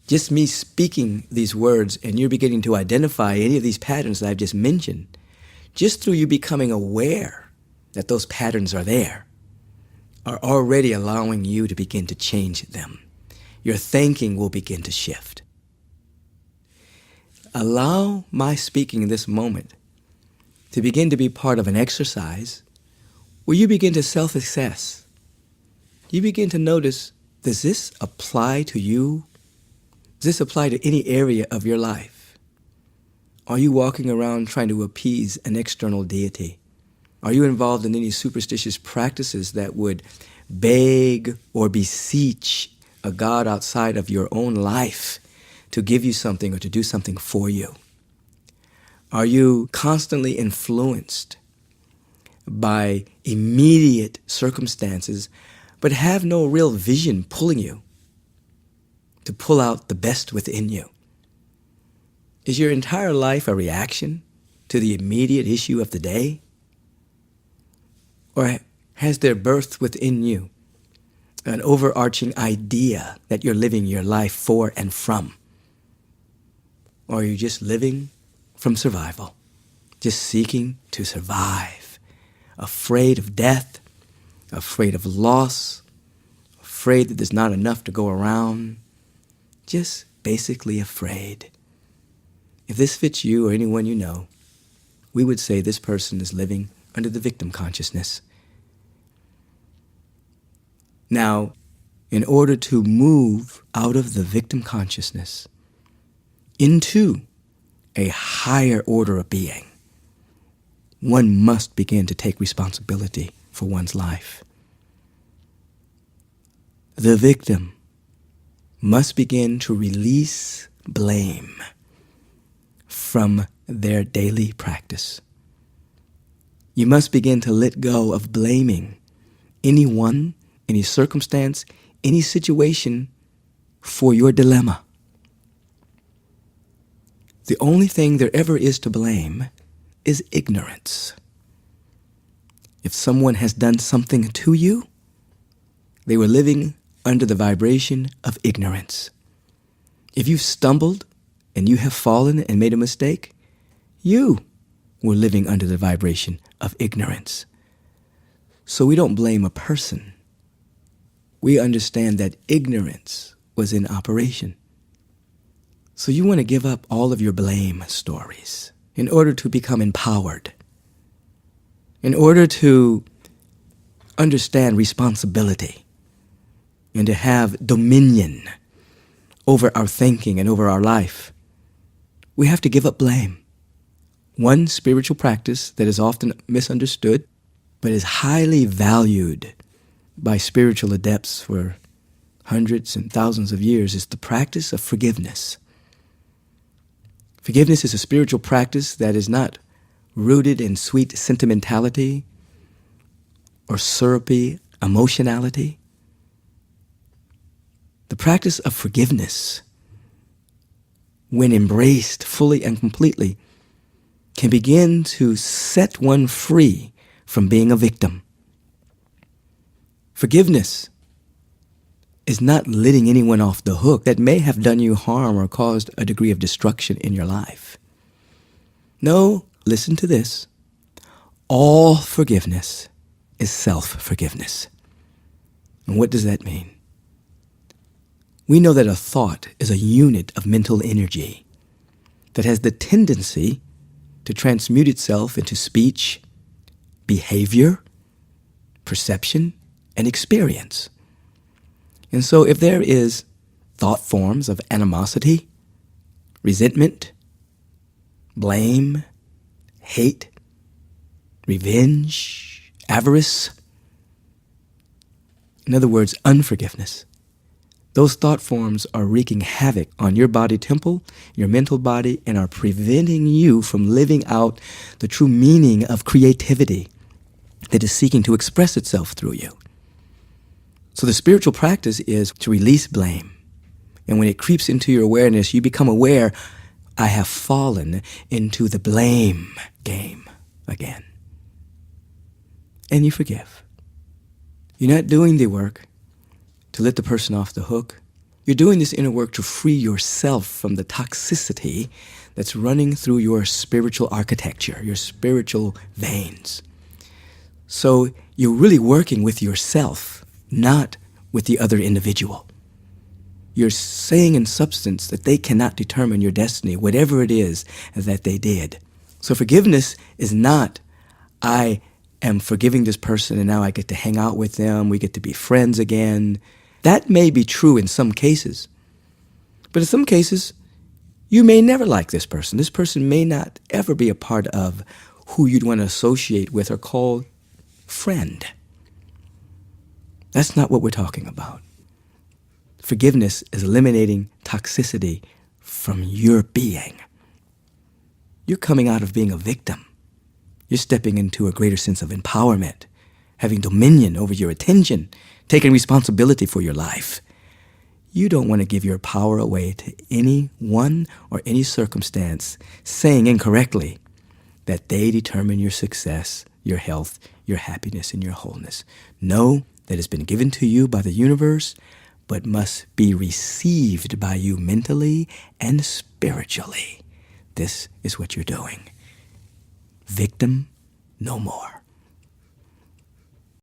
Just me speaking these words and you're beginning to identify any of these patterns that I've just mentioned, just through you becoming aware that those patterns are there, are already allowing you to begin to change them. Your thinking will begin to shift. Allow my speaking in this moment to begin to be part of an exercise where you begin to self-assess. You begin to notice, does this apply to you? Does this apply to any area of your life? Are you walking around trying to appease an external deity? Are you involved in any superstitious practices that would beg or beseech a God outside of your own life to give you something or to do something for you? Are you constantly influenced by immediate circumstances but have no real vision pulling you to pull out the best within you? Is your entire life a reaction to the immediate issue of the day? Or has there birthed within you an overarching idea that you're living your life for and from? Or are you just living from survival, just seeking to survive, afraid of death, afraid of loss, afraid that there's not enough to go around, just basically afraid? If this fits you or anyone you know, we would say this person is living under the victim consciousness. Now, in order to move out of the victim consciousness into a higher order of being, one must begin to take responsibility for one's life. The victim must begin to release blame from their daily practice. You must begin to let go of blaming anyone, any circumstance, any situation for your dilemma. The only thing there ever is to blame is ignorance. If someone has done something to you, they were living under the vibration of ignorance. If you've stumbled and you have fallen and made a mistake, you were living under the vibration of ignorance. So we don't blame a person. We understand that ignorance was in operation. So you want to give up all of your blame stories in order to become empowered, in order to understand responsibility and to have dominion over our thinking and over our life. We have to give up blame. One spiritual practice that is often misunderstood but is highly valued by spiritual adepts for hundreds and thousands of years is the practice of forgiveness. Forgiveness is a spiritual practice that is not rooted in sweet sentimentality or syrupy emotionality. The practice of forgiveness, when embraced fully and completely, can begin to set one free from being a victim. Forgiveness is not letting anyone off the hook that may have done you harm or caused a degree of destruction in your life. No, listen to this. All forgiveness is self-forgiveness. And what does that mean? We know that a thought is a unit of mental energy that has the tendency to transmute itself into speech, behavior, perception, and experience. And so if there is thought forms of animosity, resentment, blame, hate, revenge, avarice, in other words, unforgiveness, those thought forms are wreaking havoc on your body temple, your mental body, and are preventing you from living out the true meaning of creativity that is seeking to express itself through you. So the spiritual practice is to release blame. And when it creeps into your awareness, you become aware, I have fallen into the blame game again. And you forgive. You're not doing the work to let the person off the hook. You're doing this inner work to free yourself from the toxicity that's running through your spiritual architecture, your spiritual veins. So you're really working with yourself, not with the other individual. You're saying in substance that they cannot determine your destiny, whatever it is that they did. So forgiveness is not, I am forgiving this person and now I get to hang out with them, we get to be friends again. That may be true in some cases. But in some cases, you may never like this person. This person may not ever be a part of who you'd want to associate with or call friend. That's not what we're talking about. Forgiveness is eliminating toxicity from your being. You're coming out of being a victim. You're stepping into a greater sense of empowerment, having dominion over your attention, taking responsibility for your life. You don't want to give your power away to anyone or any circumstance, saying incorrectly that they determine your success, your health, your happiness, and your wholeness. Know that it's been given to you by the universe, but must be received by you mentally and spiritually. This is what you're doing. Victim no more.